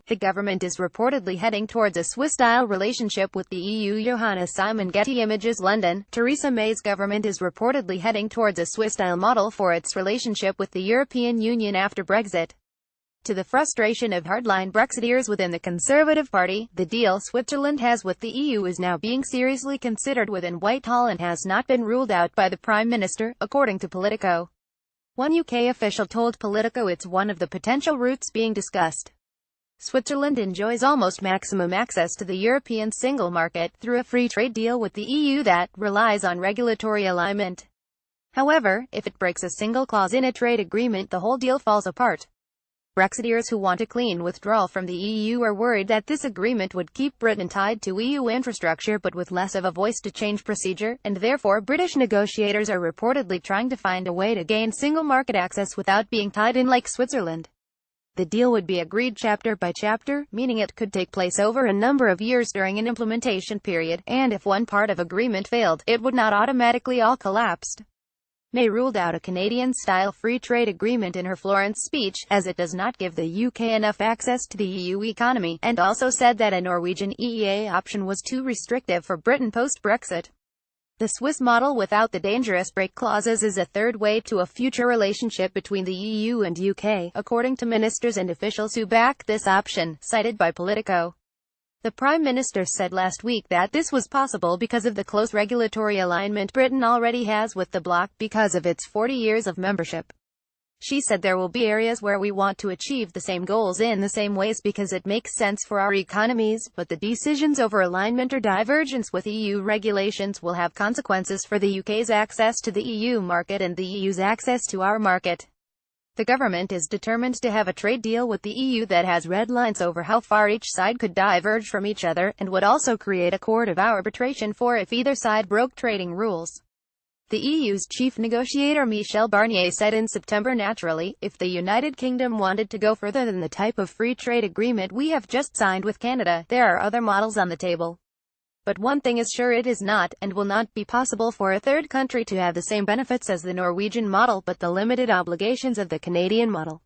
The government is reportedly heading towards a Swiss-style relationship with the EU Johannes SimonGet. Images London. Theresa May's government is reportedly heading towards a Swiss-style model for its relationship with the European Union after Brexit. To the frustration of hardline Brexiteers within the Conservative Party, the deal Switzerland has with the EU is now being seriously considered within Whitehall and has not been ruled out by the Prime Minister, according to Politico. One UK official told Politico it's one of the potential routes being discussed. Switzerland enjoys almost maximum access to the European single market through a free trade deal with the EU that relies on regulatory alignment. However, if it breaks a single clause in a trade agreement, the whole deal falls apart. Brexiteers who want a clean withdrawal from the EU are worried that this agreement would keep Britain tied to EU infrastructure but with less of a voice to change procedure, and therefore British negotiators are reportedly trying to find a way to gain single market access without being tied in like Switzerland. The deal would be agreed chapter by chapter, meaning it could take place over a number of years during an implementation period, and if one part of agreement failed, it would not automatically all collapsed. May ruled out a Canadian-style free trade agreement in her Florence speech, as it does not give the UK enough access to the EU economy, and also said that a Norwegian EEA option was too restrictive for Britain post-Brexit. The Swiss model without the dangerous break clauses is a third way to a future relationship between the EU and UK, according to ministers and officials who back this option, cited by Politico. The Prime Minister said last week that this was possible because of the close regulatory alignment Britain already has with the bloc because of its 40 years of membership. She said there will be areas where we want to achieve the same goals in the same ways because it makes sense for our economies, but the decisions over alignment or divergence with EU regulations will have consequences for the UK's access to the EU market and the EU's access to our market. The government is determined to have a trade deal with the EU that has red lines over how far each side could diverge from each other, and would also create a court of arbitration for if either side broke trading rules. The EU's chief negotiator Michel Barnier said in September naturally, if the United Kingdom wanted to go further than the type of free trade agreement we have just signed with Canada, there are other models on the table. But one thing is sure, it is not, and will not be possible for a third country to have the same benefits as the Norwegian model but the limited obligations of the Canadian model.